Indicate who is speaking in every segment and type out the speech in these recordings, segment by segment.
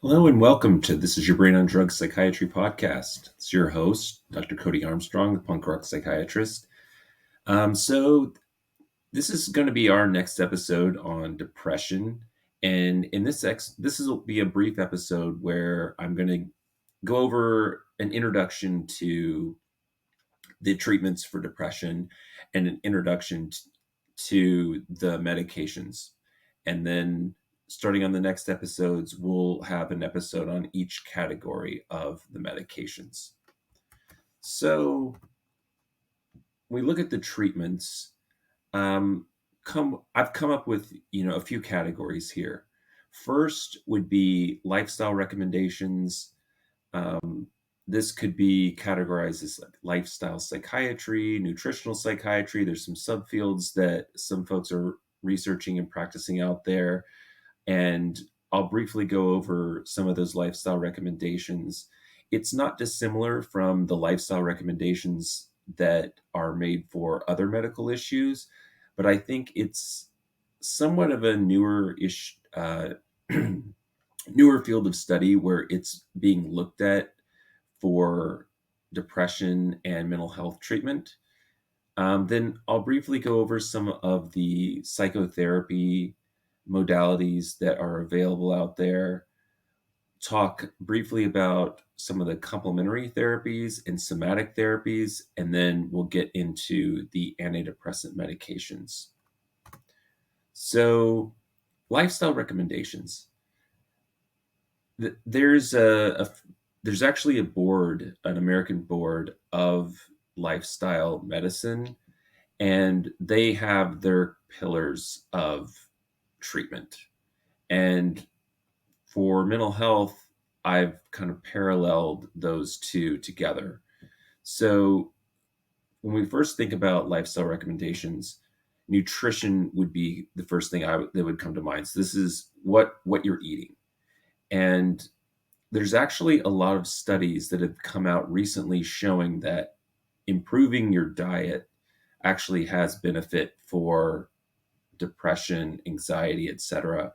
Speaker 1: Hello and welcome to This is Your Brain on Drugs Psychiatry podcast. It's your host, Dr. Cody Armstrong, the punk rock psychiatrist. So this is going to be our next episode on depression, and in this will be a brief episode where I'm going to go over an introduction to the treatments for depression and an introduction to the medications. And then starting on the next episodes, we'll have an episode on each category of the medications. So we look at the treatments. I've come up with a few categories here. First would be lifestyle recommendations. This could be categorized as like lifestyle psychiatry, nutritional psychiatry. There's some subfields that some folks are researching and practicing out there. And I'll briefly go over some of those lifestyle recommendations. It's not dissimilar from the lifestyle recommendations that are made for other medical issues, but I think it's somewhat of a newer field of study where it's being looked at for depression and mental health treatment. Then I'll briefly go over some of the psychotherapy modalities that are available out there, talk briefly about some of the complementary therapies and somatic therapies, and then we'll get into the antidepressant medications. So, lifestyle recommendations. There's there's actually a board, an American board of lifestyle medicine, and they have their pillars of treatment. And for mental health, I've kind of paralleled those two together. So when we first think about lifestyle recommendations, nutrition would be the first thing that would come to mind. So this is what you're eating. And there's actually a lot of studies that have come out recently showing that improving your diet actually has benefit for depression, anxiety, etc.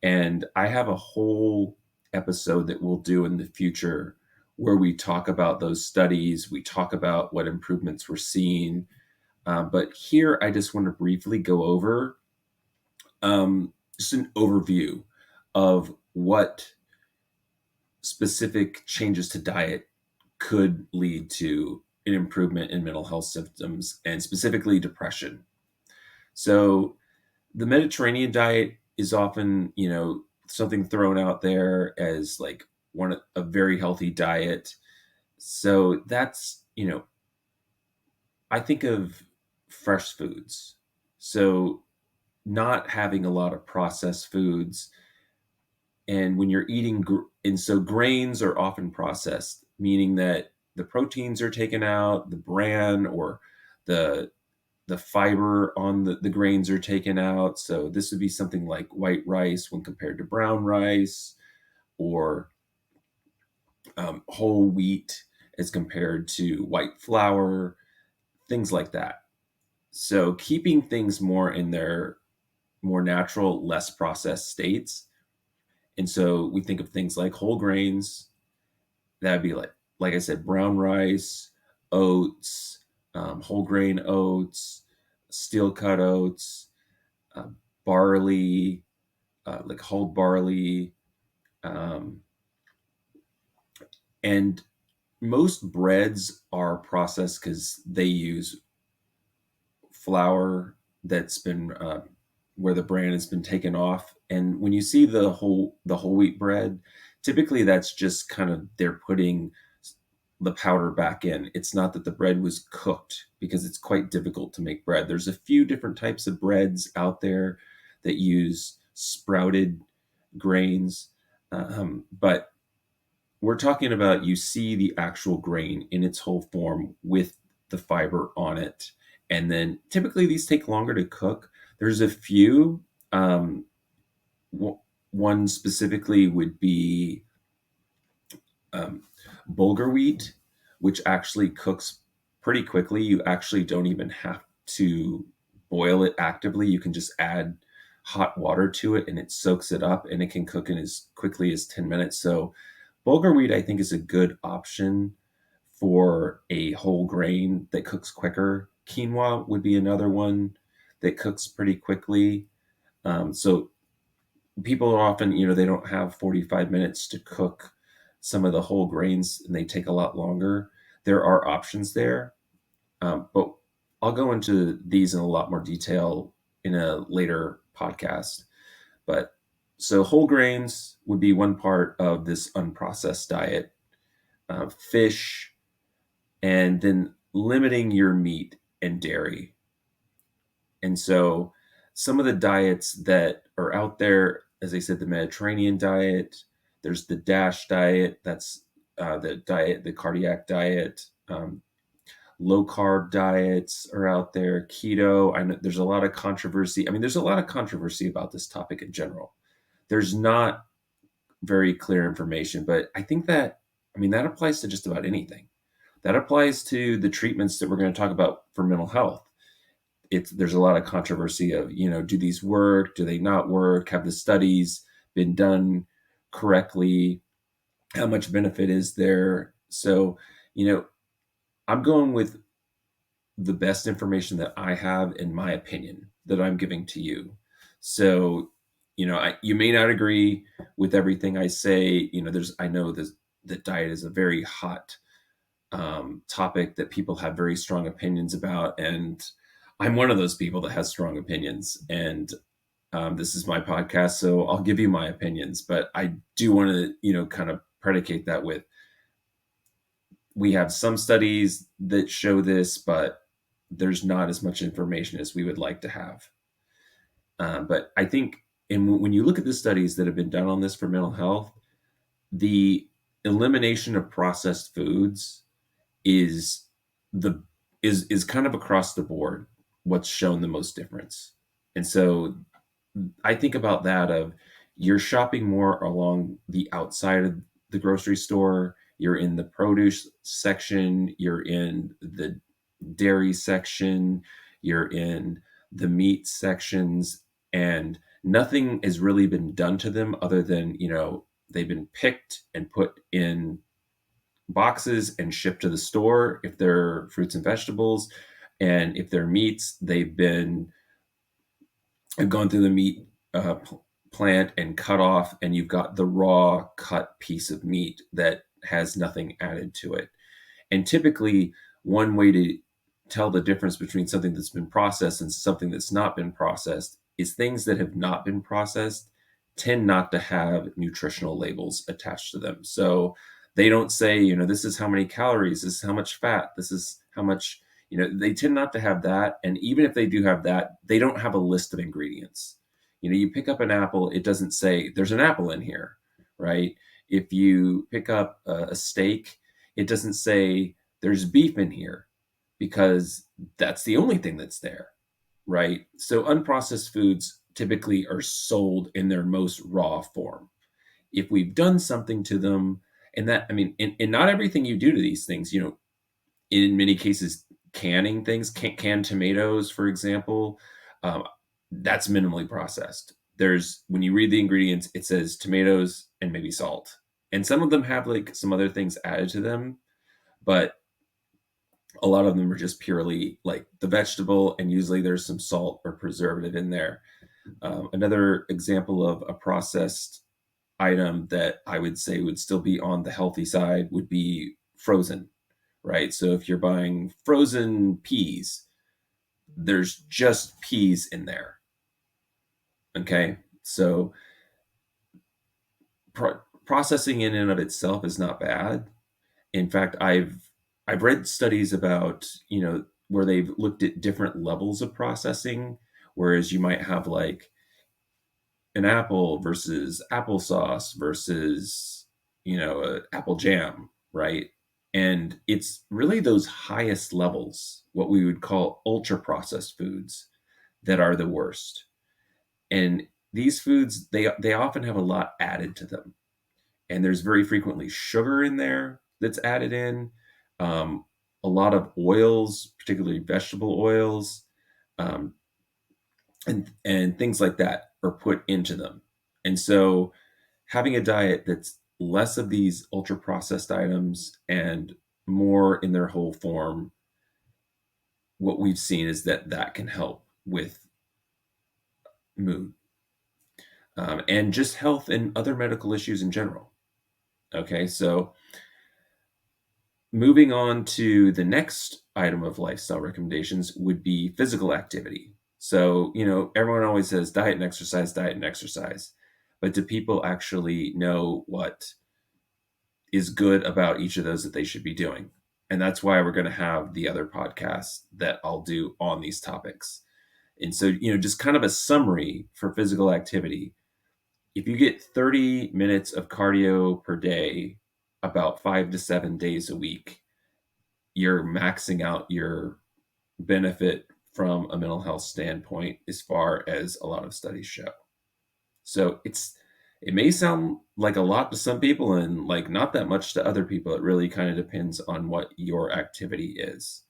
Speaker 1: And I have a whole episode that we'll do in the future where we talk about those studies, we talk about what improvements we're seeing. But here, I just want to briefly go over just an overview of what specific changes to diet could lead to an improvement in mental health symptoms and specifically depression. So the Mediterranean diet is often, something thrown out there as like a very healthy diet. So that's, I think of fresh foods. So not having a lot of processed foods. And when you're eating, and so grains are often processed, meaning that the proteins are taken out, the bran or the fiber on the grains are taken out. So this would be something like white rice when compared to brown rice, or whole wheat as compared to white flour, things like that. So keeping things more in their more natural, less processed states. And so we think of things like whole grains. That'd be like I said, brown rice, oats, whole grain oats, steel cut oats, uh, barley, like whole barley, um, and most breads are processed because they use flour that's been where the bran has been taken off. And when you see the whole wheat bread, typically that's just kind of they're putting the powder back in. It's not that the bread was cooked, because it's quite difficult to make bread. There's a few different types of breads out there that use sprouted grains, but we're talking about you see the actual grain in its whole form with the fiber on it. And then typically these take longer to cook. There's a few. Um, One specifically would be um, bulgur wheat, which actually cooks pretty quickly. You actually don't even have to boil it actively. You can just add hot water to it and it soaks it up, and it can cook in as quickly as 10 minutes. So bulgur wheat, I think, is a good option for a whole grain that cooks quicker. Quinoa would be another one that cooks pretty quickly. So people are often, they don't have 45 minutes to cook some of the whole grains, and they take a lot longer. There are options there, but I'll go into these in a lot more detail in a later podcast. But so whole grains would be one part of this unprocessed diet. Fish, and then limiting your meat and dairy. And so some of the diets that are out there, as I said, the Mediterranean diet, there's the DASH diet, that's the cardiac diet. Low carb diets are out there, keto. I know there's a lot of controversy. I mean, there's a lot of controversy about this topic in general. There's not very clear information, but I think that, I mean, that applies to just about anything. That applies to the treatments that we're going to talk about for mental health. There's a lot of controversy of, do these work? Do they not work? Have the studies been done correctly? How much benefit is there? So, you know, I'm going with the best information that I have, in my opinion, that I'm giving to you. So, you may not agree with everything I say. I know this, that diet is a very hot topic that people have very strong opinions about, and I'm one of those people that has strong opinions. And this is my podcast, so I'll give you my opinions. But I do want to, kind of predicate that with, we have some studies that show this, but there's not as much information as we would like to have. But I think, and when you look at the studies that have been done on this for mental health, the elimination of processed foods is the is kind of across the board what's shown the most difference. And so I think about that of, you're shopping more along the outside of the grocery store, you're in the produce section, you're in the dairy section, you're in the meat sections, and nothing has really been done to them other than, they've been picked and put in boxes and shipped to the store if they're fruits and vegetables. And if they're meats, have gone through the meat plant and cut off, and you've got the raw cut piece of meat that has nothing added to it. And typically, one way to tell the difference between something that's been processed and something that's not been processed is things that have not been processed tend not to have nutritional labels attached to them. So they don't say, this is how many calories, this is how much fat, this is how much, they tend not to have that. And even if they do have that, they don't have a list of ingredients. You pick up an apple, it doesn't say there's an apple in here, right? If you pick up a steak, it doesn't say there's beef in here, because that's the only thing that's there, right? So unprocessed foods typically are sold in their most raw form. If we've done something to them, and that, I mean, and not everything you do to these things, in many cases, canning things, canned tomatoes, for example, um, that's minimally processed. When you read the ingredients, it says tomatoes and maybe salt. And some of them have like some other things added to them, but a lot of them are just purely like the vegetable, and usually there's some salt or preservative in there. Another example of a processed item that I would say would still be on the healthy side would be frozen, right? So if you're buying frozen peas, there's just peas in there. Okay. So processing in and of itself is not bad. In fact, I've read studies about, where they've looked at different levels of processing, whereas you might have like an apple versus applesauce versus, apple jam, right? And it's really those highest levels, what we would call ultra processed foods, that are the worst. And these foods, they often have a lot added to them. And there's very frequently sugar in there that's added in, um, a lot of oils, particularly vegetable oils, um, and things like that. are put into them. And so having a diet that's less of these ultra processed items and more in their whole form, what we've seen is that that can help with mood, and just health and other medical issues in general. Okay, so moving on to the next item of lifestyle recommendations would be physical activity. So, everyone always says diet and exercise. But do people actually know what is good about each of those that they should be doing? And that's why we're going to have the other podcasts that I'll do on these topics. And so, just kind of a summary for physical activity. If you get 30 minutes of cardio per day, about 5 to 7 days a week, you're maxing out your benefit from a mental health standpoint as far as a lot of studies show. So it may sound like a lot to some people and like not that much to other people. It really kind of depends on what your activity is.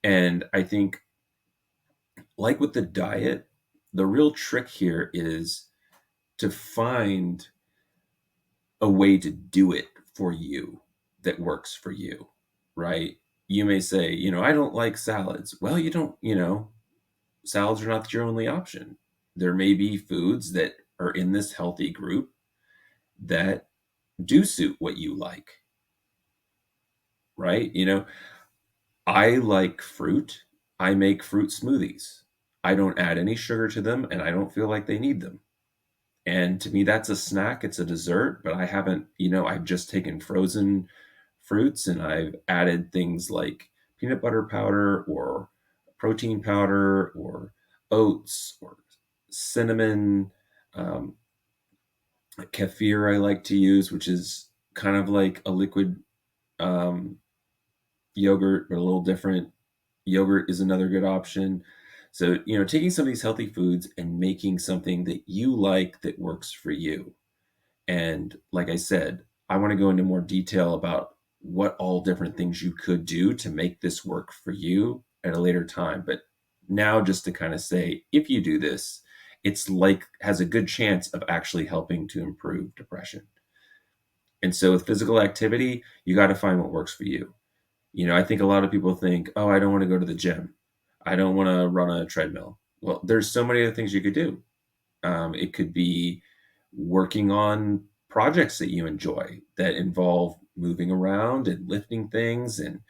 Speaker 1: And I think, like with the diet, the real trick here is to find a way to do it for you that works for you, right? You may say, I don't like salads. Well, you don't, salads are not your only option. There may be foods that are in this healthy group that do suit what you like, right? I like fruit. I make fruit smoothies. I don't add any sugar to them and I don't feel like they need them. And to me, that's a snack. It's a dessert, but I haven't, I've just taken frozen fruits and I've added things like peanut butter powder or protein powder or oats or cinnamon, um, kefir I like to use, which is kind of like a liquid um, yogurt, but a little different. Yogurt is another good option. So, taking some of these healthy foods and making something that you like that works for you. And like I said, I want to go into more detail about what all different things you could do to make this work for you at a later time. But now, just to kind of say, if you do this, it's like has a good chance of actually helping to improve depression. And so with physical activity, you got to find what works for you. I think a lot of people think, oh, I don't want to go to the gym. I don't want to run a treadmill. Well, there's so many other things you could do. It could be working on projects that you enjoy that involve moving around and lifting things and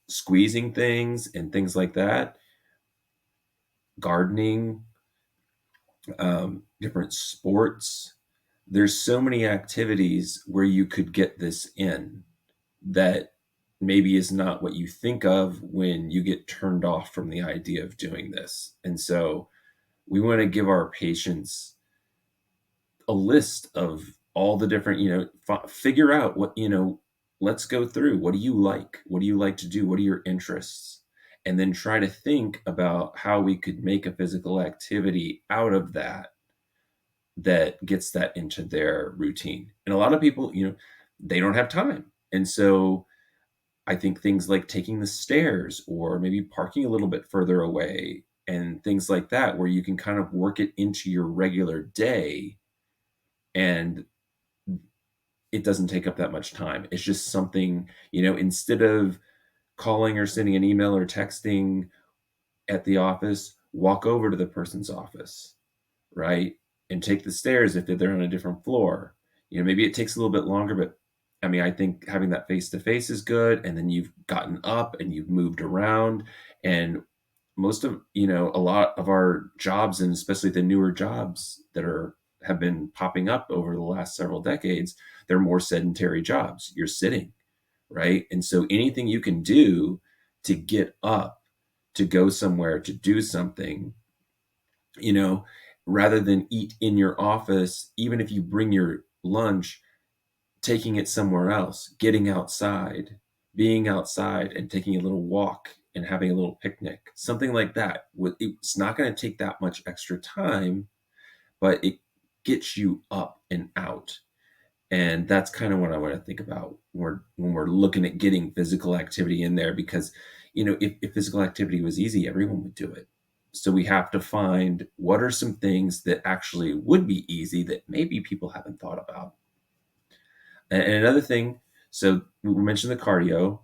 Speaker 1: squeezing things and things like that. Gardening, different sports. There's so many activities where you could get this in that maybe is not what you think of when you get turned off from the idea of doing this. And so we want to give our patients a list of all the different, figure out what, let's go through. What do you like? What do you like to do? What are your interests? And then try to think about how we could make a physical activity out of that that gets that into their routine. And a lot of people, they don't have time. And so I think things like taking the stairs or maybe parking a little bit further away and things like that, where you can kind of work it into your regular day and it doesn't take up that much time. It's just something, instead of calling or sending an email or texting at the office, walk over to the person's office, right? And take the stairs if they're on a different floor. Maybe it takes a little bit longer, but I mean, I think having that face to face is good. And then you've gotten up and you've moved around. And most of, a lot of our jobs, and especially the newer jobs that have been popping up over the last several decades, they're more sedentary jobs. You're sitting, right? And so anything you can do to get up, to go somewhere, to do something, rather than eat in your office, even if you bring your lunch, taking it somewhere else, getting outside, being outside and taking a little walk and having a little picnic, something like that. It's not going to take that much extra time, but it gets you up and out. And that's kind of what I want to think about when we're looking at getting physical activity in there, because, if physical activity was easy, everyone would do it. So we have to find what are some things that actually would be easy that maybe people haven't thought about. And another thing, so we mentioned the cardio,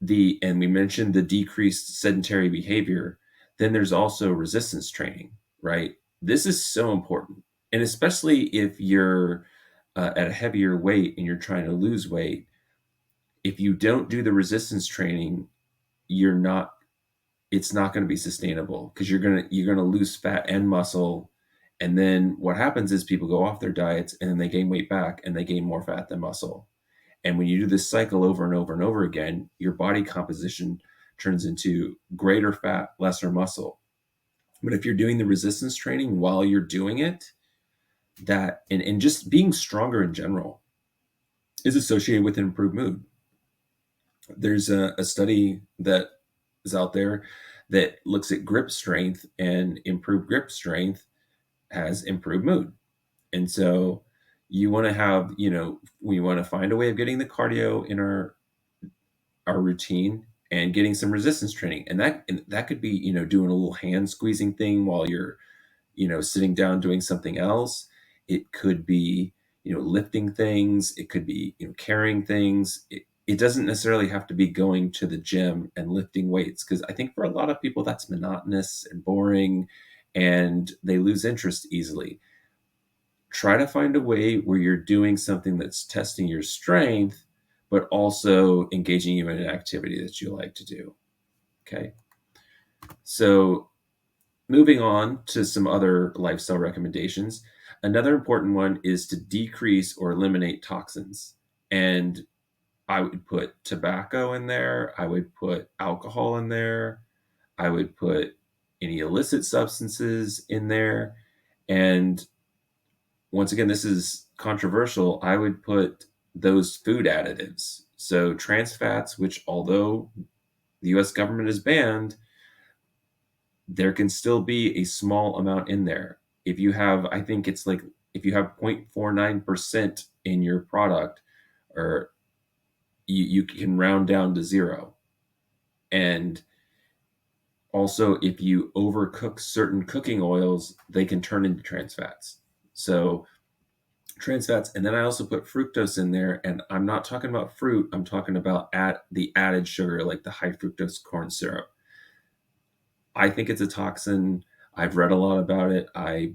Speaker 1: and we mentioned the decreased sedentary behavior. Then there's also resistance training, right? This is so important. And especially if you're at a heavier weight and you're trying to lose weight, if you don't do the resistance training, you're not it's not going to be sustainable because you're going to lose fat and muscle. And then what happens is people go off their diets and then they gain weight back and they gain more fat than muscle. And when you do this cycle over and over and over again, your body composition turns into greater fat, lesser muscle. But if you're doing the resistance training while you're doing it, and just being stronger in general is associated with an improved mood. There's a study that is out there that looks at grip strength, and improved grip strength has improved mood. And so you want to have, we want to find a way of getting the cardio in our routine and getting some resistance training. And that could be, doing a little hand squeezing thing while you're, sitting down doing something else. It could be, lifting things. It could be, carrying things. It doesn't necessarily have to be going to the gym and lifting weights, because I think for a lot of people that's monotonous and boring and they lose interest easily. Try to find a way where you're doing something that's testing your strength, but also engaging you in an activity that you like to do. Okay. So, moving on to some other lifestyle recommendations. Another important one is to decrease or eliminate toxins. And I would put tobacco in there, I would put alcohol in there, I would put any illicit substances in there. And once again, this is controversial. I would put those food additives. So trans fats, which although the US government has banned, there can still be a small amount in there. If you have, I think it's like, if you have 0.49% in your product, or you can round down to zero. And also, if you overcook certain cooking oils, they can turn into trans fats. So trans fats, and then I also put fructose in there, and I'm not talking about fruit, I'm talking about the added sugar, like the high fructose corn syrup. I think it's a toxin. I've read a lot about it. I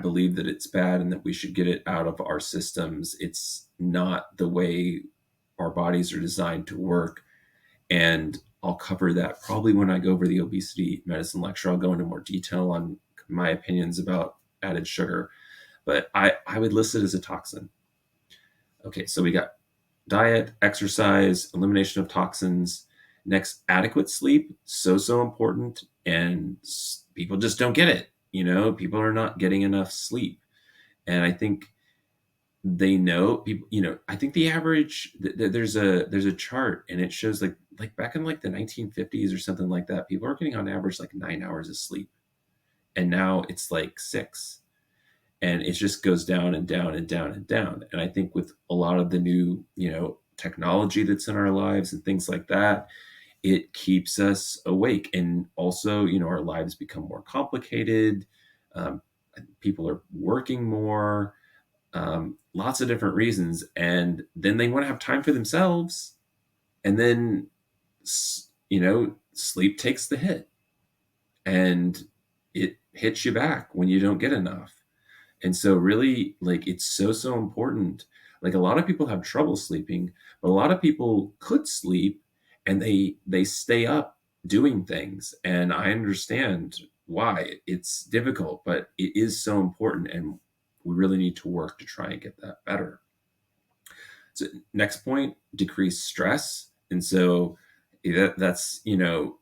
Speaker 1: believe that it's bad and that we should get it out of our systems. It's not the way our bodies are designed to work. And I'll cover that probably when I go over the obesity medicine lecture. I'll go into more detail on my opinions about added sugar, but I would list it as a toxin. Okay, so we got diet, exercise, elimination of toxins. Next, adequate sleep. So important. And people just don't get it. People are not getting enough sleep. And I think they know people, I think the average, there's a chart, and it shows like back in like the 1950s or something like that, people are getting on average like 9 hours of sleep. And now it's like 6. And it just goes down and down and down and down. And I think with a lot of the new, technology that's in our lives and things like that, it keeps us awake. And also, our lives become more complicated. Um, People are working more, lots of different reasons. And then they want to have time for themselves. And then, sleep takes the hit, and it hits you back when you don't get enough. And so really, like, it's so important. Like, a lot of people have trouble sleeping, but a lot of people could sleep, and they stay up doing things. And I understand why it's difficult, but it is so important, and we really need to work to try and get that better. So next point, decrease stress. And so that's, you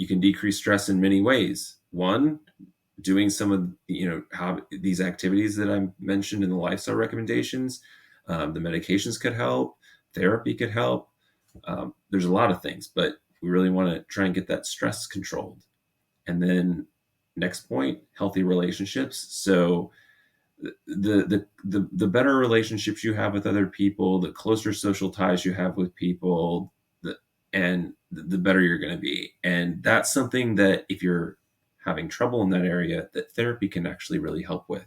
Speaker 1: can decrease stress in many ways. One, doing some of how these activities that I mentioned in the lifestyle recommendations. The medications could help, therapy could help. There's a lot of things, but we really want to try and get that stress controlled. And then next point, healthy relationships. So the better relationships you have with other people, the closer social ties you have with people, and the better you're going to be. And that's something that if you're having trouble in that area, that therapy can actually really help with.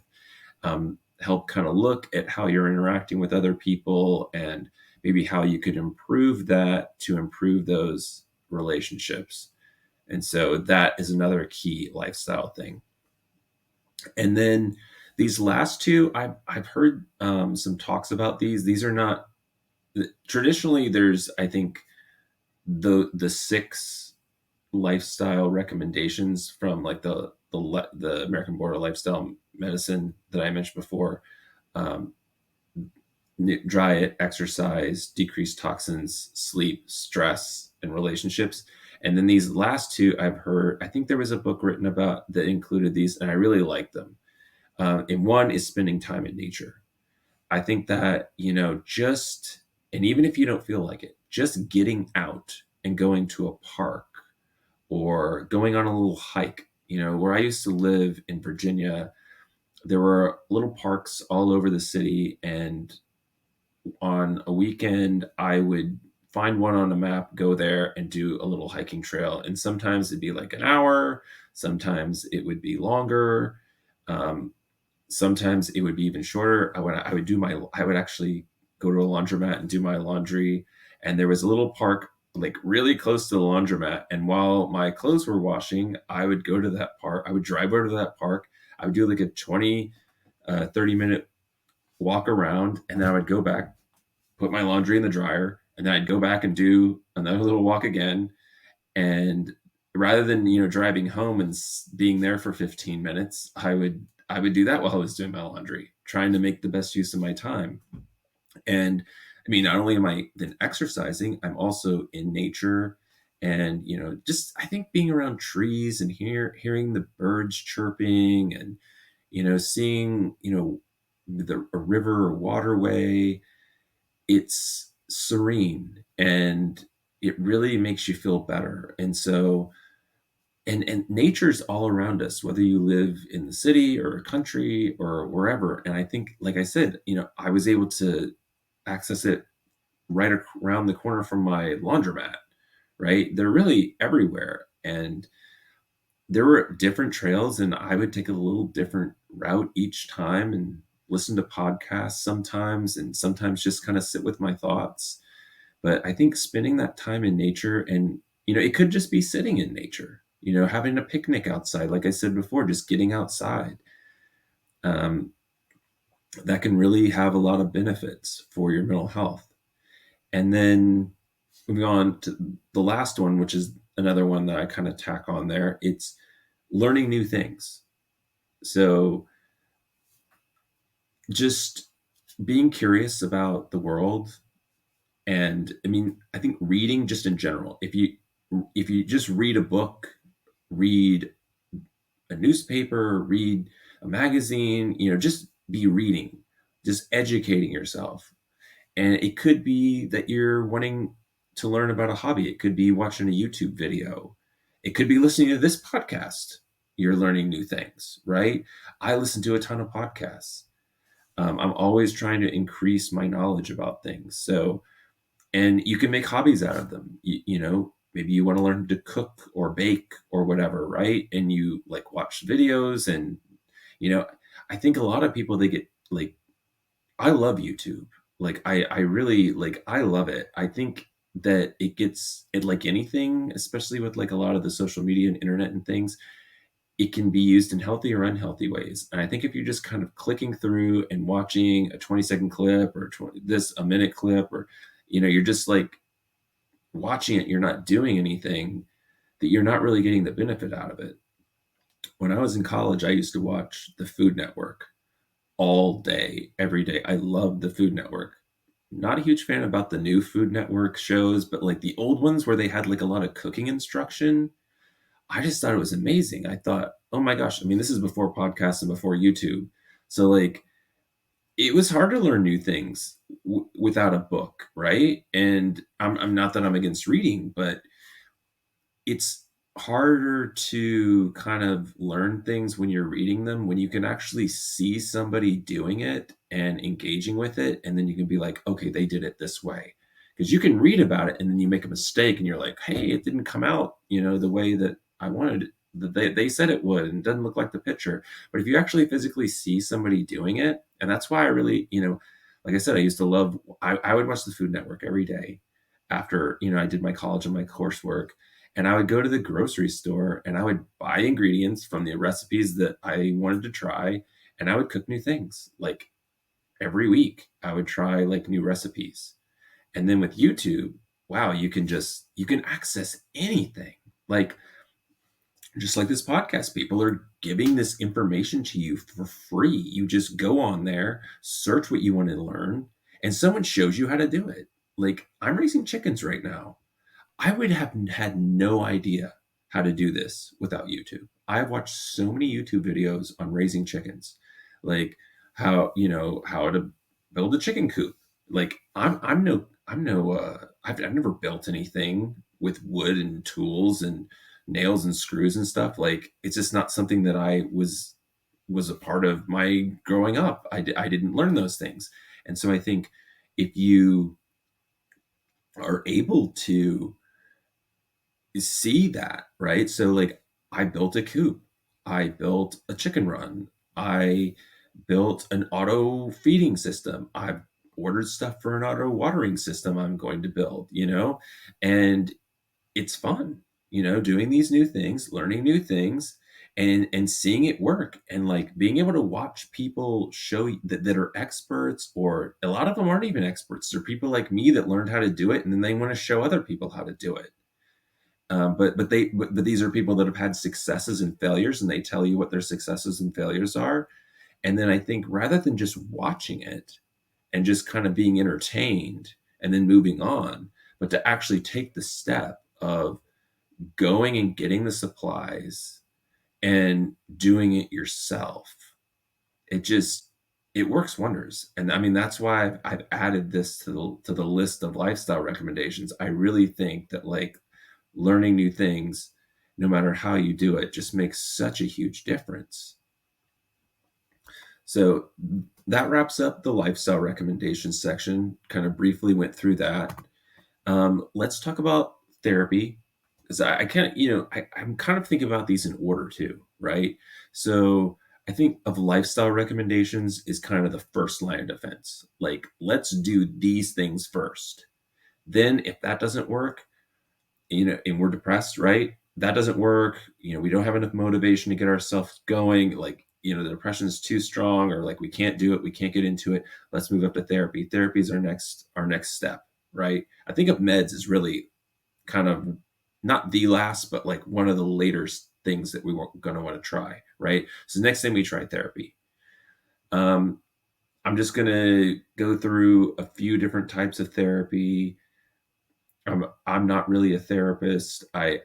Speaker 1: Help kind of look at how you're interacting with other people and maybe how you could improve that to improve those relationships. And so that is another key lifestyle thing. And then these last two, I've heard some talks about these. These are not traditionally. There's, I think, the six lifestyle recommendations from like the American Board of Lifestyle Medicine that I mentioned before. Um, Diet, exercise, decrease toxins, sleep, stress, and relationships. And then these last two I've heard, I think there was a book written about that included these, and I really like them. And one is spending time in nature. I think that, just, and even if you don't feel like it, just getting out and going to a park or going on a little hike. Where I used to live in Virginia, there were little parks all over the city, and on a weekend, I would find one on a map, go there and do a little hiking trail. And sometimes it'd be like an hour, sometimes it would be longer. Um, Sometimes it would be even shorter. I would actually go to a laundromat and do my laundry. And there was a little park like really close to the laundromat. And while my clothes were washing, I would go to that park. I would drive over to that park. I would do like a 30-minute walk around, and then I would go back, put my laundry in the dryer, and then I'd go back and do another little walk again. And rather than driving home and being there for 15 minutes, I would do that while I was doing my laundry, trying to make the best use of my time. And I mean, not only am I then exercising, I'm also in nature. And just I think being around trees and hearing the birds chirping, and seeing a river or waterway, it's serene and it really makes you feel better. And so, and nature's all around us, whether you live in the city or a country or wherever. And I think, like I said, I was able to access it right around the corner from my laundromat, right? They're really everywhere. And there were different trails, and I would take a little different route each time and listen to podcasts sometimes, and sometimes just kind of sit with my thoughts. But I think spending that time in nature, and it could just be sitting in nature, having a picnic outside, like I said before, just getting outside. Um, that can really have a lot of benefits for your mental health. And then moving on to the last one, which is another one that I kind of tack on there, it's learning new things. So just being curious about the world. And I mean, I think reading just in general, if you just read a book, read a newspaper, read a magazine, just be reading, just educating yourself. And it could be that you're wanting to learn about a hobby. It could be watching a YouTube video. It could be listening to this podcast. You're learning new things, right? I listen to a ton of podcasts. I'm always trying to increase my knowledge about things. So, and you can make hobbies out of them. Maybe you want to learn to cook or bake or whatever, right? And you like watch videos, and you know, I think a lot of people, they get like, I love YouTube. Like I really like, I love it. I think that it gets it, like anything, especially with like a lot of the social media and internet and things, it can be used in healthy or unhealthy ways. And I think if you're just kind of clicking through and watching a 20-second clip or a minute clip, or you're just like watching it, you're not doing anything, that you're not really getting the benefit out of it. When I was in college, I used to watch the Food Network all day, every day. I loved the Food Network. Not a huge fan about the new Food Network shows, but like the old ones where they had like a lot of cooking instruction, I just thought it was amazing. I thought, oh my gosh, I mean, this is before podcasts and before YouTube. So like it was hard to learn new things without a book, right? And I'm not that I'm against reading, but it's harder to kind of learn things when you're reading them, when you can actually see somebody doing it and engaging with it, and then you can be like, okay, they did it this way. because you can read about it and then you make a mistake and you're like, hey, it didn't come out, the way that I wanted it, that they said it would, and it doesn't look like the picture. But if you actually physically see somebody doing it, and that's why I really, like I said, I used to love, I would watch the Food Network every day after, I did my college and my coursework. And I would go to the grocery store and I would buy ingredients from the recipes that I wanted to try, and I would cook new things. Like every week, I would try like new recipes. And then with YouTube, wow, you can access anything. Like just like this podcast, people are giving this information to you for free. You just go on there, search what you want to learn, and someone shows you how to do it. Like I'm raising chickens right now. I would have had no idea how to do this without YouTube. I've watched so many YouTube videos on raising chickens, like how to build a chicken coop. Like I've never built anything with wood and tools and nails and screws and stuff. Like it's just not something that I was a part of my growing up. I didn't learn those things. And so I think if you are able to see that, right? So like I built a coop, I built a chicken run, I built an auto feeding system, I've ordered stuff for an auto watering system I'm going to build, and it's fun, doing these new things, learning new things, and seeing it work, and like being able to watch people show that are experts, or a lot of them aren't even experts. They're people like me that learned how to do it and then they want to show other people how to do it. But these are people that have had successes and failures, and they tell you what their successes and failures are. And then I think rather than just watching it and just kind of being entertained and then moving on, but to actually take the step of going and getting the supplies and doing it yourself, it just it works wonders. And I mean that's why I've added this to the list of lifestyle recommendations. I really think that like learning new things, no matter how you do it, just makes such a huge difference. So that wraps up the lifestyle recommendations section. Kind of briefly went through that. Let's talk about therapy, because I kind of, I'm kind of thinking about these in order too, right? So I think of lifestyle recommendations is kind of the first line of defense. Like, let's do these things first. Then, if that doesn't work, and we're depressed, right? That doesn't work. We don't have enough motivation to get ourselves going. Like, the depression is too strong, or like we can't do it, we can't get into it. Let's move up to therapy. Therapy is our next step, right? I think of meds as really kind of not the last, but like one of the later things that we were going to want to try, right? So next thing we try therapy. Um, I'm just going to go through a few different types of therapy. I'm not really a therapist. I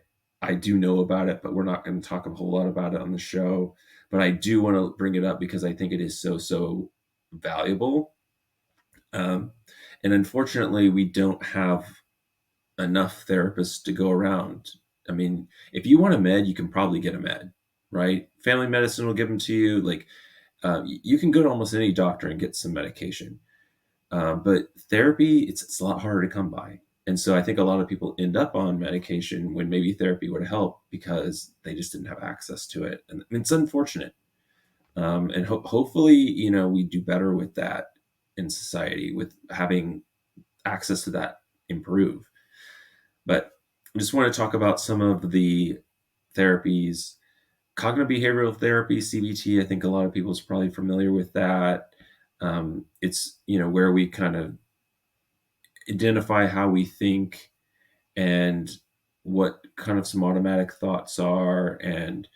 Speaker 1: do know about it, but we're not going to talk a whole lot about it on the show. But I do want to bring it up because I think it is so valuable. Um, and unfortunately, we don't have enough therapists to go around. I mean, if you want a med, you can probably get a med, right? Family medicine will give them to you. Like you can go to almost any doctor and get some medication. But therapy, it's a lot harder to come by. And so I think a lot of people end up on medication when maybe therapy would help because they just didn't have access to it. And it's unfortunate. And hopefully, we do better with that in society, with having access to that improve. But I just want to talk about some of the therapies. Cognitive behavioral therapy, CBT, I think a lot of people is probably familiar with that. It's, where we kind of identify how we think and what kind of some automatic thoughts are, and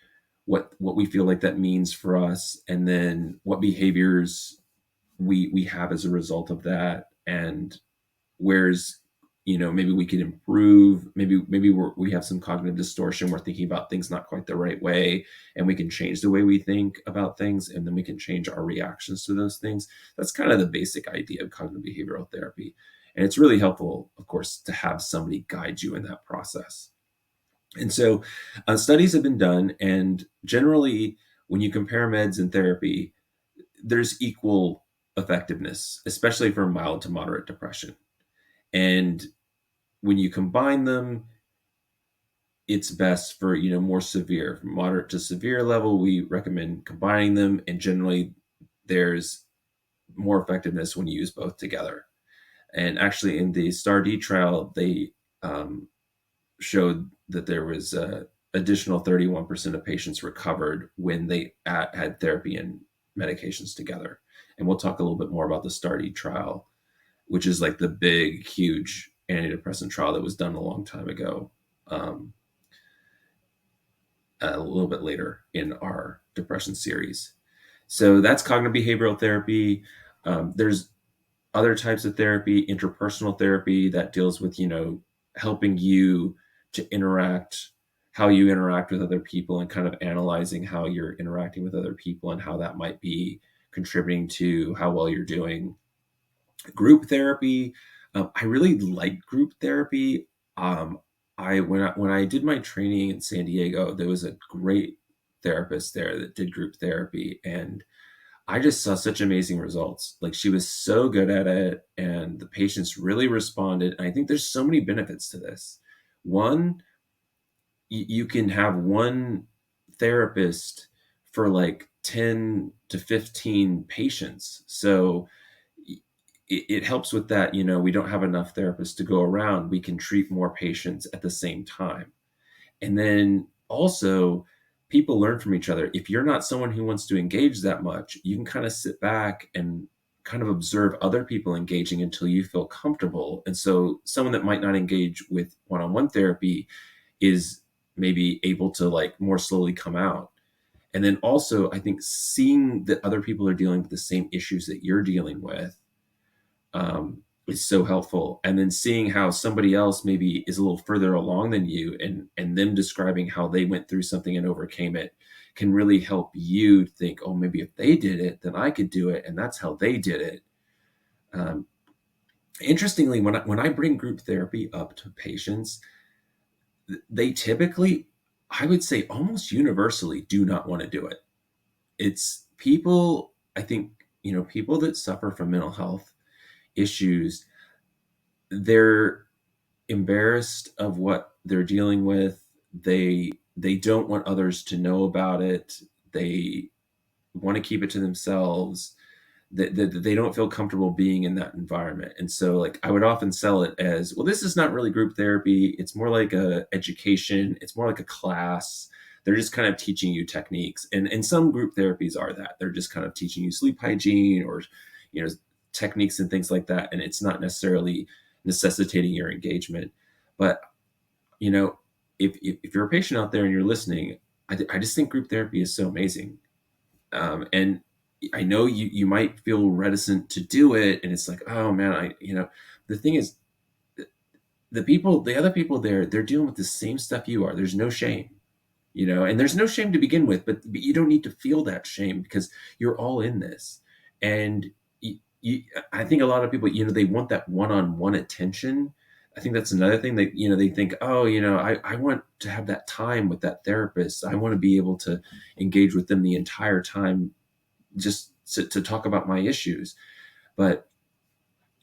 Speaker 1: what we feel like that means for us, and then what behaviors we have as a result of that, and where's maybe we could improve, maybe we have some cognitive distortion, we're thinking about things not quite the right way, and we can change the way we think about things, and then we can change our reactions to those things. That's kind of the basic idea of cognitive behavioral therapy, and it's really helpful, of course, to have somebody guide you in that process. And so studies have been done, and generally when you compare meds and therapy, there's equal effectiveness, especially for mild to moderate depression. And when you combine them, it's best for, more severe, from moderate to severe level. We recommend combining them, and generally there's more effectiveness when you use both together. And actually, in the STAR-D trial, they um, showed that there was additional 31% of patients recovered when they had therapy and medications together. And we'll talk a little bit more about the STAR-D trial, which is like the big, huge antidepressant trial that was done a long time ago, um, a little bit later in our depression series. So that's cognitive behavioral therapy. There's other types of therapy, interpersonal therapy, that deals with, helping you to interact, how you interact with other people, and kind of analyzing how you're interacting with other people and how that might be contributing to how well you're doing. Group therapy, I really like group therapy. When I did my training in San Diego, there was a great therapist there that did group therapy, and I just saw such amazing results. Like, she was so good at it, and the patients really responded. And I think there's so many benefits to this. One, you can have one therapist for like 10 to 15 patients. So it helps with that. We don't have enough therapists to go around. We can treat more patients at the same time. And then also, people learn from each other. If you're not someone who wants to engage that much, you can kind of sit back and kind of observe other people engaging until you feel comfortable. And so, someone that might not engage with one on one therapy is maybe able to like more slowly come out. And then also, I think seeing that other people are dealing with the same issues that you're dealing with is so helpful. And then seeing how somebody else maybe is a little further along than you, and them describing how they went through something and overcame it, can really help you think, oh, maybe if they did it, then I could do it, and that's how they did it. Um, Interestingly, when I bring group therapy up to patients, they typically, I would say almost universally, do not want to do it. It's people, I think, people that suffer from mental health issues, they're embarrassed of what they're dealing with. They don't want others to know about it. They want to keep it to themselves. That they don't feel comfortable being in that environment. And so, like, I would often sell it as, well, this is not really group therapy. It's more like a education. It's more like a class. They're just kind of teaching you techniques. And some group therapies are that. They're just kind of teaching you sleep hygiene, or, you know, techniques and things like that. And it's not necessarily necessitating your engagement. But, you know, if you're a patient out there and you're listening, I just think group therapy is so amazing. And I know you might feel reticent to do it, and it's like, oh man, the thing is, the other people there, they're dealing with the same stuff you are. There's no shame, and there's no shame to begin with, but you don't need to feel that shame, because you're all in this. And I think a lot of people, they want that one-on-one attention. I think that's another thing that, they think, oh, I want to have that time with that therapist. I want to be able to engage with them the entire time, just to talk about my issues. But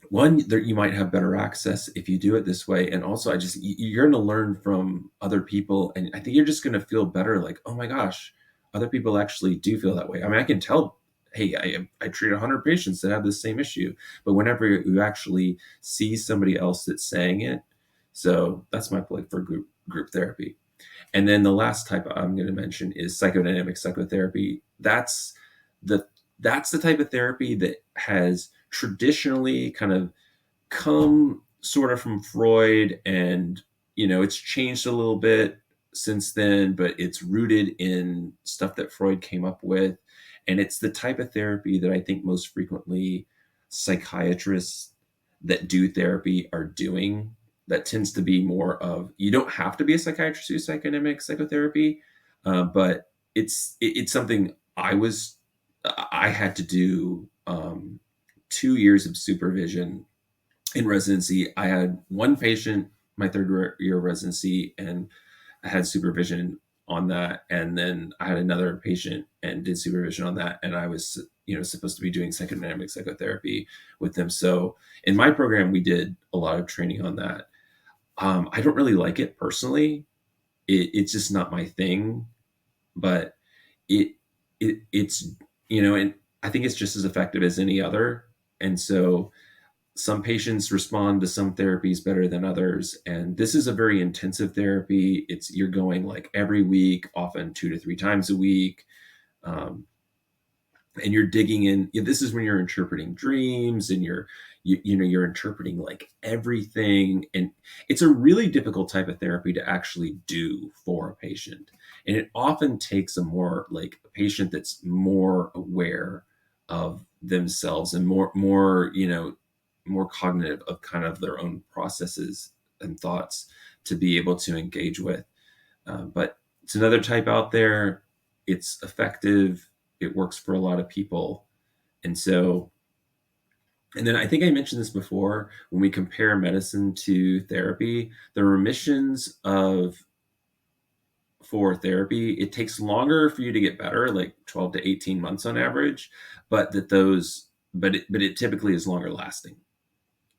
Speaker 1: one, there, you might have better access if you do it this way. And also, you're going to learn from other people. And I think you're just going to feel better, like, oh my gosh, other people actually do feel that way. I mean, I can tell, hey, I treat 100 patients that have the same issue. But whenever you actually see somebody else that's saying it, so that's my play for group therapy. And then the last type I'm going to mention is psychodynamic psychotherapy. The that's the type of therapy that has traditionally kind of come sort of from Freud, and it's changed a little bit since then, but it's rooted in stuff that Freud came up with. And it's the type of therapy that I think most frequently psychiatrists that do therapy are doing. That tends to be more of, you don't have to be a psychiatrist to do psychodynamic psychotherapy, but it's something I had to do 2 years of supervision in residency. I had one patient my third year of residency, and I had supervision on that. And then I had another patient and did supervision on that. And I was supposed to be doing psychodynamic psychotherapy with them. So in my program, we did a lot of training on that. I don't really like it personally. It's just not my thing, but it it's and I think it's just as effective as any other. And so some patients respond to some therapies better than others, and this is a very intensive therapy. You're going like every week, often 2 to 3 times a week. um, and you're digging in. This is when you're interpreting dreams, and you're interpreting like everything, and it's a really difficult type of therapy to actually do for a patient. And it often takes a patient that's more aware of themselves, and more cognitive of kind of their own processes and thoughts to be able to engage with. But it's another type out there. It's effective. It works for a lot of people. And so, and then I think I mentioned this before, when we compare medicine to therapy, the remissions of for therapy, it takes longer for you to get better, like 12 to 18 months on average, but it typically is longer lasting.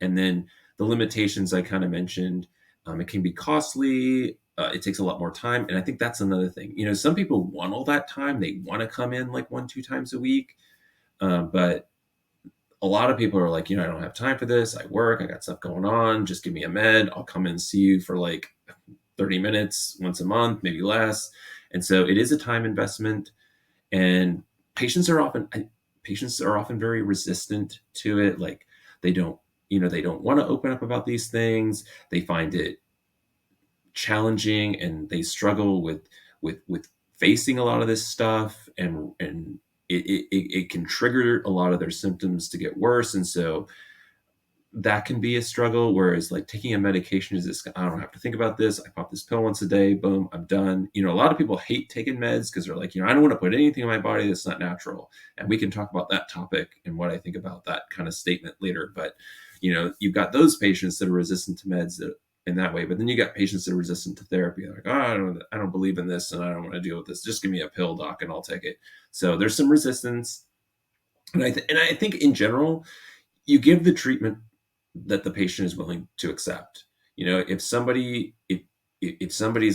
Speaker 1: And then the limitations I kind of mentioned, it can be costly. It takes a lot more time. And I think that's another thing. Some people want all that time. They want to come in like 1, 2 times a week. But a lot of people are like, I don't have time for this. I work, I got stuff going on. Just give me a med. I'll come in and see you for like 30 minutes once a month, maybe less. And so it is a time investment. And patients are often very resistant to it. Like they don't want to open up about these things. They find it challenging, and they struggle with facing a lot of this stuff, and it can trigger a lot of their symptoms to get worse. And so that can be a struggle. Whereas like taking a medication is this, I don't have to think about this. I pop this pill once a day, boom, I'm done. A lot of people hate taking meds because they're like, I don't want to put anything in my body that's not natural. And we can talk about that topic and what I think about that kind of statement later. But you've got those patients that are resistant to meds in that way. But then you got patients that are resistant to therapy. They're like, I don't believe in this, and I don't want to deal with this. Just give me a pill, doc, and I'll take it. So there's some resistance. And I think in general, you give the treatment that the patient is willing to accept. If somebody's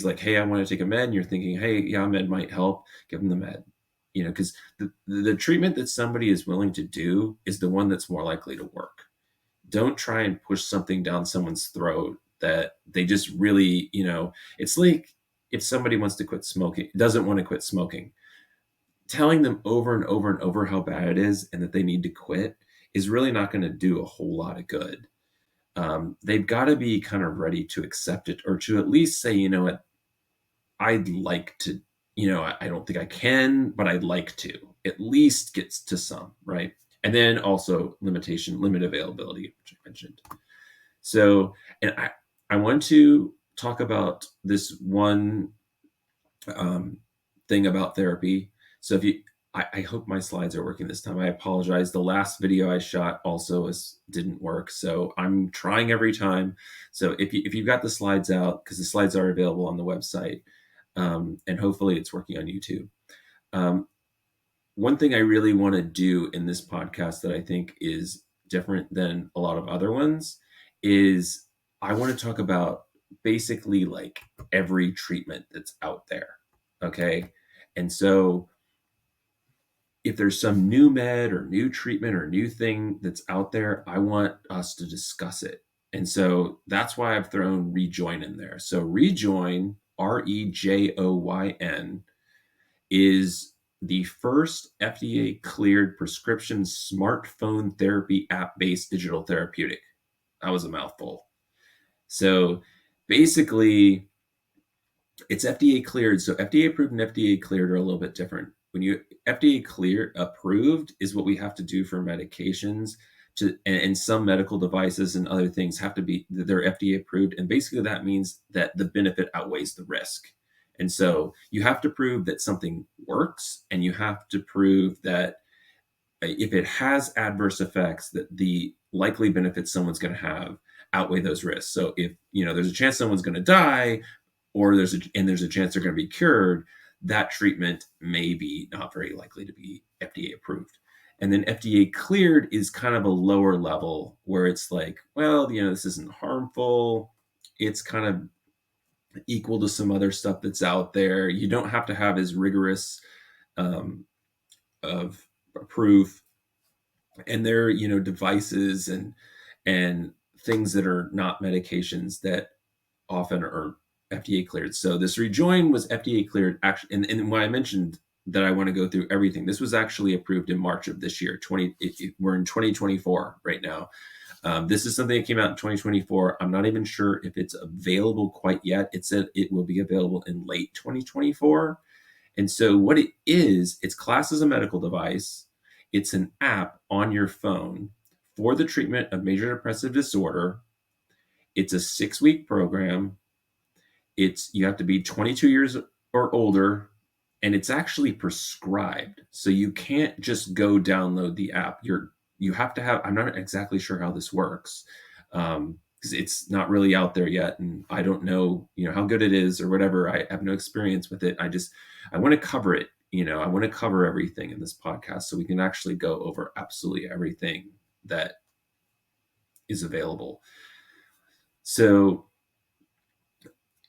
Speaker 1: like, hey, I want to take a med, and you're thinking, hey, yeah, a med might help, give them the med. Because the treatment that somebody is willing to do is the one that's more likely to work. Don't try and push something down someone's throat that they just really, it's like if somebody doesn't want to quit smoking, telling them over and over and over how bad it is and that they need to quit is really not going to do a whole lot of good. They've got to be kind of ready to accept it, or to at least say, what, I'd like to, I don't think I can, but I'd like to at least get to some, right? And then also limit availability, which I mentioned. So, and I want to talk about this one thing about therapy. So I hope my slides are working this time. I apologize. The last video I shot also didn't work. So I'm trying every time. So if you've got the slides out, because the slides are available on the website, and hopefully it's working on YouTube. One thing I really want to do in this podcast that I think is different than a lot of other ones is I want to talk about basically like every treatment that's out there. Okay. And so if there's some new med or new treatment or new thing that's out there, I want us to discuss it. And so that's why I've thrown Rejoin in there. So Rejoin, REJOYN, is the first FDA cleared prescription smartphone therapy app-based digital therapeutic. That was a mouthful. So basically, it's FDA cleared. So FDA approved and FDA cleared are a little bit different. When you FDA clear approved is what we have to do for medications and some medical devices and other things have to be, they're FDA approved. And basically that means that the benefit outweighs the risk. And so you have to prove that something works, and you have to prove that if it has adverse effects, that the likely benefits someone's going to have outweigh those risks. So if there's a chance someone's going to die, or there's a chance they're going to be cured, that treatment may be not very likely to be FDA approved. And then FDA cleared is kind of a lower level where it's like, well, this isn't harmful. It's kind of equal to some other stuff that's out there. You don't have to have as rigorous um, of proof. And there are, devices and things that are not medications that often are FDA cleared. So this Rejoin was FDA cleared actually, and when I mentioned that I want to go through everything, this was actually approved in March of this year. We're in 2024 right now. This is something that came out in 2024. I'm not even sure if it's available quite yet. It said it will be available in late 2024. And so what it is, it's classed as a medical device. It's an app on your phone for the treatment of major depressive disorder. It's a 6-week program. You have to be 22 years or older, and it's actually prescribed. So you can't just go download the app. You have to have. I'm not exactly sure how this works, because it's not really out there yet, and I don't know, how good it is or whatever. I have no experience with it. I want to cover it. I want to cover everything in this podcast so we can actually go over absolutely everything that is available. So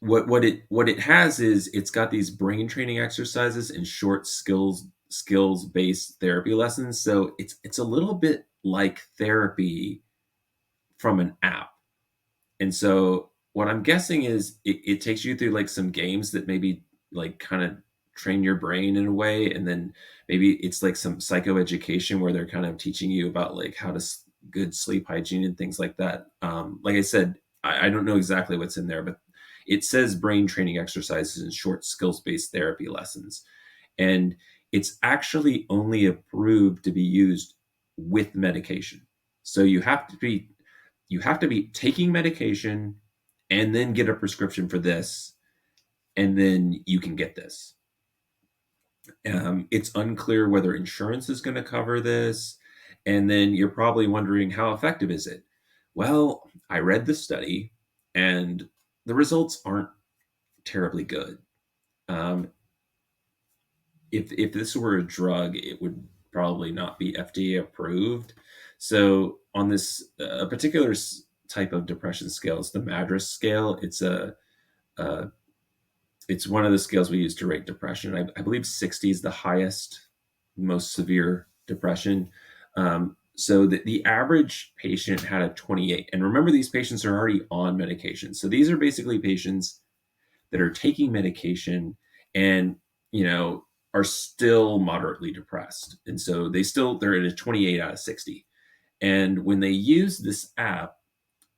Speaker 1: what it has is it's got these brain training exercises and short skills based therapy lessons. So it's a little bit like therapy from an app. And so what I'm guessing is it takes you through like some games that maybe like kind of train your brain in a way, and then maybe it's like some psychoeducation where they're kind of teaching you about like how to good sleep hygiene and things like that. Like I said, I don't know exactly what's in there, but it says brain training exercises and short skills based therapy lessons, and it's actually only approved to be used with medication. So you have to be taking medication and then get a prescription for this, and then you can get this. It's unclear whether insurance is going to cover this. And then you're probably wondering, how effective is it? Well, I read the study, and the results aren't terribly good. Um, if this were a drug, it would probably not be FDA approved. So on this a particular type of depression scale, it's the MADRS scale. Uh, it's one of the scales we use to rate depression. I believe 60 is the highest, most severe depression. So the average patient had a 28. And remember, these patients are already on medication. So these are basically patients that are taking medication and, are still moderately depressed. And so they're at a 28 out of 60. And when they use this app,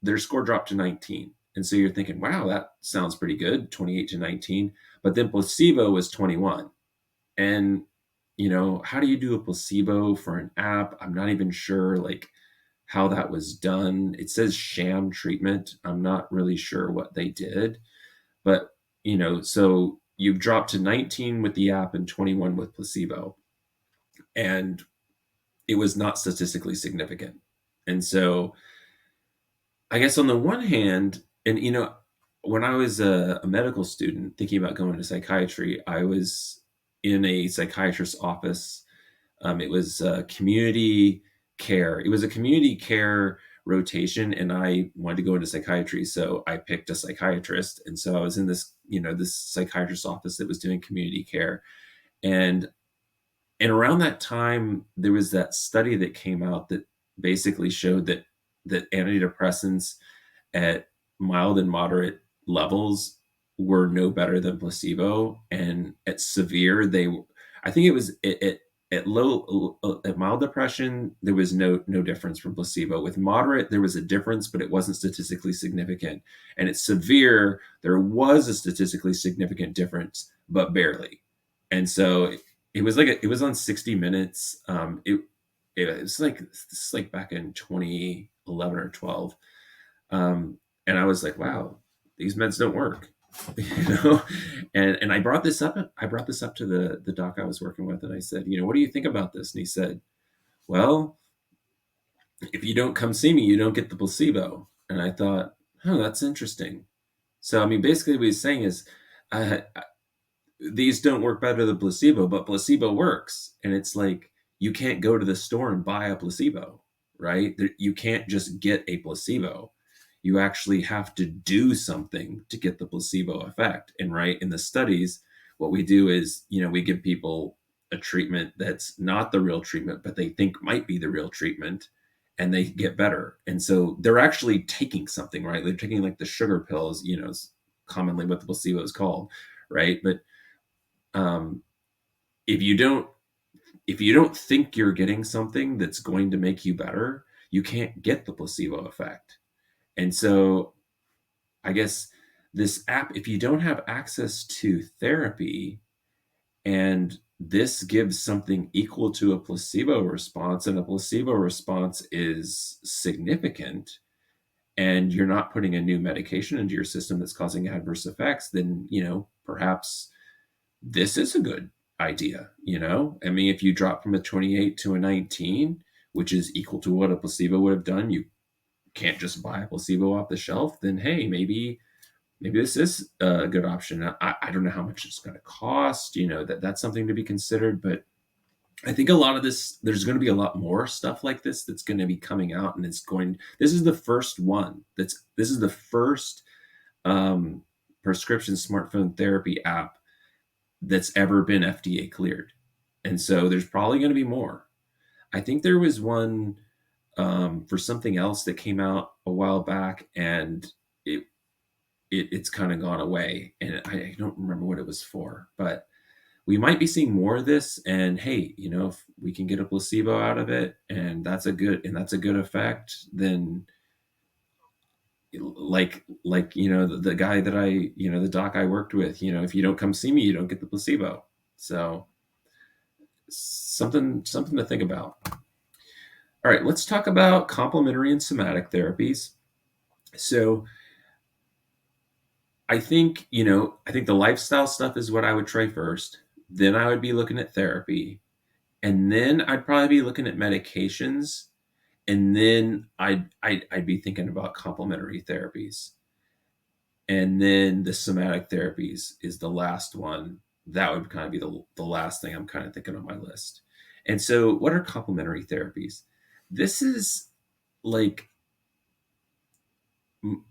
Speaker 1: their score dropped to 19. And so you're thinking, wow, that sounds pretty good, 28 to 19. But then placebo was 21. And, how do you do a placebo for an app? I'm not even sure like how that was done. It says sham treatment. I'm not really sure what they did. But, so you've dropped to 19 with the app and 21 with placebo. And it was not statistically significant. And so I guess on the one hand, and when I was a medical student thinking about going to psychiatry, I was in a psychiatrist's office. It was community care. It was a community care rotation, and I wanted to go into psychiatry, so I picked a psychiatrist. And so I was in this psychiatrist's office that was doing community care, and around that time there was that study that came out that basically showed that antidepressants at mild and moderate levels were no better than placebo, and at severe I think it was at low at mild depression there was no difference from placebo. With moderate there was a difference, but it wasn't statistically significant, and at severe there was a statistically significant difference, but barely. And so it was on 60 Minutes. It was like this is like back in 2011 or 12. And I was like, wow, these meds don't work. you know and I brought this up to the doc I was working with, and I said, what do you think about this? And he said, well, if you don't come see me, you don't get the placebo. And I thought, oh, that's interesting. So I mean, basically what he's saying is, these don't work better than placebo, but placebo works. And it's like, you can't go to the store and buy a placebo, right? You can't just get a placebo. You actually have to do something to get the placebo effect. And right in the studies, what we do is, we give people a treatment that's not the real treatment, but they think might be the real treatment, and they get better. And so they're actually taking something, right? They're taking like the sugar pills, is commonly what the placebo is called, right? But um, if you don't if you don't think you're getting something that's going to make you better, you can't get the placebo effect. And so I guess this app, if you don't have access to therapy and this gives something equal to a placebo response, and a placebo response is significant, and you're not putting a new medication into your system that's causing adverse effects, then, perhaps this is a good idea. I mean, if you drop from a 28 to a 19, which is equal to what a placebo would have done, you can't just buy a placebo off the shelf, then hey, maybe this is a good option. I don't know how much it's going to cost, that's something to be considered. But I think a lot of this, there's going to be a lot more stuff like that's going to be coming out, and this is the first one. This is the first um, prescription smartphone therapy app that's ever been FDA cleared. And so there's probably going to be more. I think there was one for something else that came out a while back, and it's kind of gone away. And I don't remember what it was for, but we might be seeing more of this. And hey, if we can get a placebo out of it, and that's a good effect, then like the guy that the doc I worked with, if you don't come see me, you don't get the placebo. So something to think about. All right, let's talk about complementary and somatic therapies. So I think the lifestyle stuff is what I would try first. Then I would be looking at therapy, and then I'd probably be looking at medications, and then I'd be thinking about complementary therapies. And then the somatic therapies is the last one. That would kind of be the last thing I'm kind of thinking on my list. And so, what are complementary therapies? This is like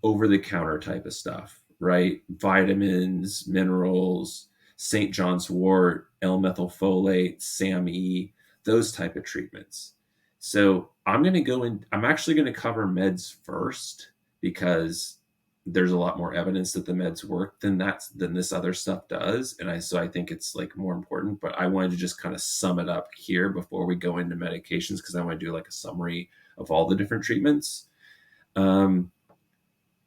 Speaker 1: over the counter type of stuff, right? Vitamins, minerals, St. John's wort, L-methylfolate, SAMe, those type of treatments. So I'm actually going to cover meds first, because there's a lot more evidence that the meds work than this other stuff does. So I think it's like more important, but I wanted to just kind of sum it up here before we go into medications, because I want to do like a summary of all the different treatments. And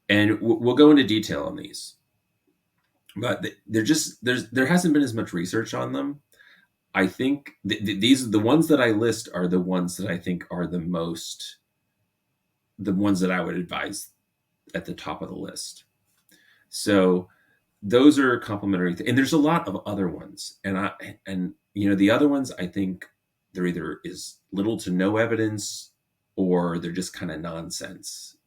Speaker 1: we'll go into detail on these, but there hasn't been as much research on them. I think the ones that I list are the ones that I think are the ones that I would advise at the top of the list. So those are complementary, and there's a lot of other ones, and the other ones, I think there either is little to no evidence, or they're just kind of nonsense.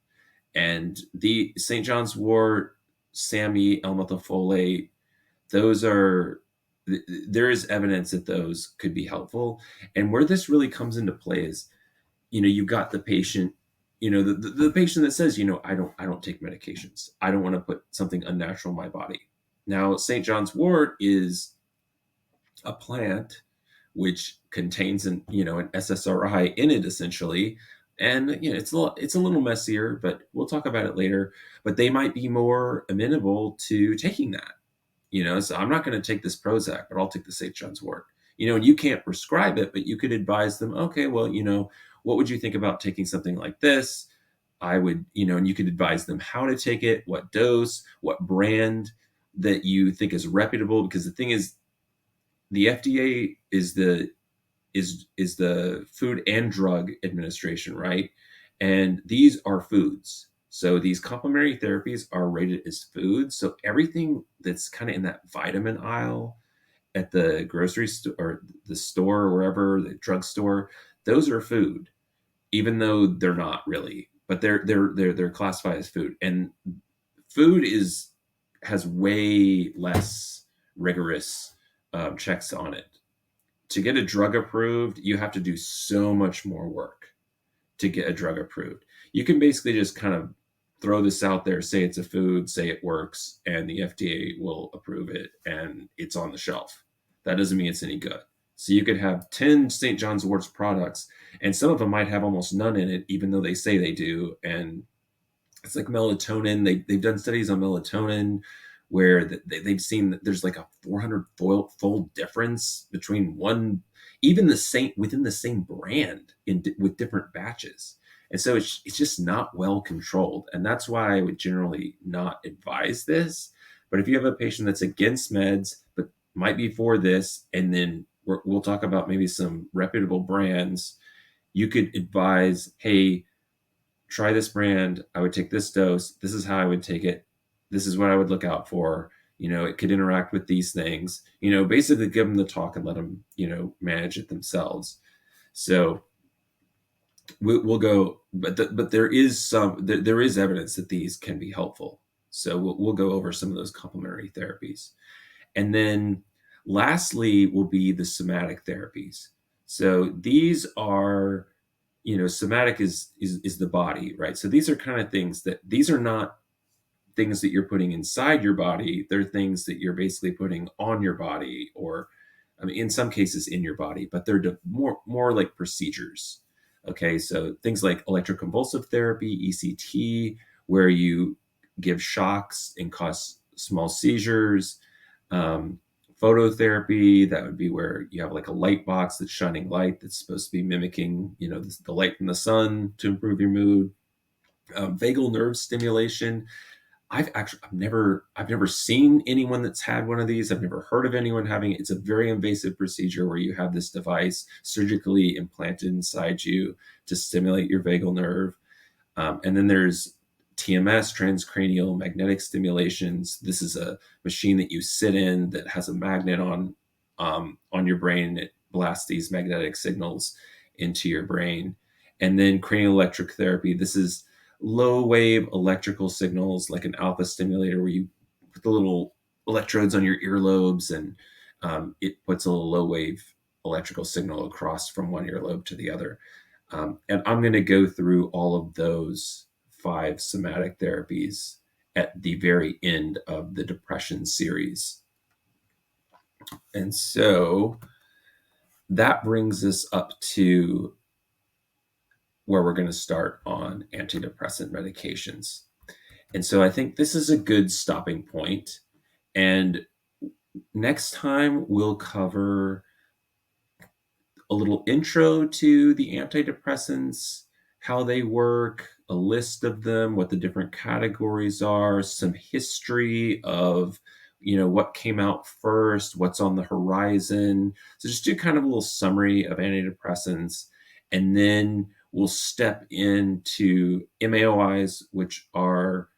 Speaker 1: And the St. John's wort, SAMe, L-methylfolate, there is evidence that those could be helpful. And where this really comes into play is, you've got the patient, the patient that says, I don't take medications. I don't want to put something unnatural in my body. Now, St. John's wort is a plant which contains an SSRI in it, essentially. And it's a little messier, but we'll talk about it later. But they might be more amenable to taking that. So I'm not going to take this Prozac, but I'll take the St. John's wort. And you can't prescribe it, but you could advise them, okay, well, what would you think about taking something like this? I would, and you could advise them how to take it, what dose, what brand that you think is reputable. Because the thing is, the FDA is the Food and Drug Administration, right? And these are foods. So these complementary therapies are rated as foods. So everything that's kind of in that vitamin aisle at the grocery store or the store or wherever, the drugstore, those are food, even though they're not really, but they're classified as food. And food has way less rigorous checks on it to get a drug approved, you have to do so much more work to get a drug approved. You can basically just kind of throw this out there, say it's a food, say it works, and the FDA will approve it and it's on the shelf. That doesn't mean it's any good. So you could have 10 St. John's Wort's products, and some of them might have almost none in it, even though they say they do. And it's like melatonin. They've done studies on melatonin where they've seen that there's like a 400 fold difference between one, even the same within the same brand with different batches. And so it's just not well controlled. And that's why I would generally not advise this. But if you have a patient that's against meds, but might be for this, and then we'll talk about maybe some reputable brands, you could advise, hey, try this brand. I would take this dose. This is how I would take it. This is what I would look out for. It could interact with these things. Basically give them the talk and let them, manage it themselves. So we'll go, but there is there is evidence that these can be helpful. So we'll go over some of those complementary therapies, and then lastly will be the somatic therapies. So these are, somatic is the body, right? So these are kind of things that these are not things that you're putting inside your body. They're things that you're basically putting on your body, or I mean, in some cases in your body, but they're more like procedures. Okay, so things like electroconvulsive therapy, ECT, where you give shocks and cause small seizures. Phototherapy, that would be where you have like a light box that's shining light that's supposed to be mimicking, the light from the sun to improve your mood. Vagal nerve stimulation. I've never seen anyone that's had one of these. I've never heard of anyone having it. It's a very invasive procedure where you have this device surgically implanted inside you to stimulate your vagal nerve. And then there's TMS, transcranial magnetic stimulations. This is a machine that you sit in that has a magnet on your brain, and it blasts these magnetic signals into your brain. And then cranial electric therapy. This is low wave electrical signals, like an alpha stimulator, where you put the little electrodes on your earlobes, and it puts a low wave electrical signal across from one earlobe to the other. And I'm going to go through all of those 5 somatic therapies at the very end of the depression series. And so that brings us up to where we're going to start on antidepressant medications. And so I think this is a good stopping point. And next time we'll cover a little intro to the antidepressants, how they work, a list of them, what the different categories are, some history of, what came out first, what's on the horizon. So just do kind of a little summary of antidepressants, and then we'll step into MAOIs, which are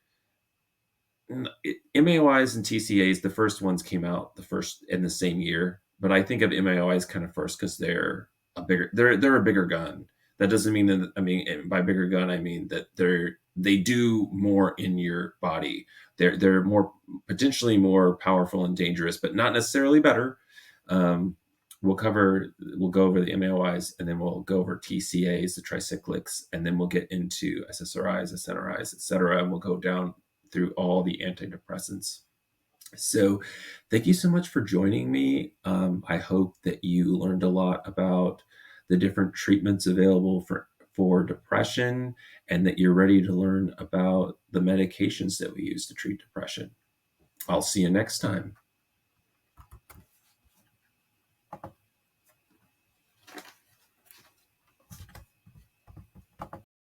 Speaker 1: MAOIs and TCAs. The first ones came out the first in the same year, but I think of MAOIs kind of first because they're a bigger gun. That doesn't mean that, I mean, by bigger gun, I mean that they do more in your body. They're more potentially more powerful and dangerous, but not necessarily better. We'll go over the MAOIs, and then we'll go over TCAs, the tricyclics, and then we'll get into SSRIs, SNRIs, etc. And we'll go down through all the antidepressants. So thank you so much for joining me. I hope that you learned a lot about the different treatments available for depression, and that you're ready to learn about the medications that we use to treat depression. I'll see you next time.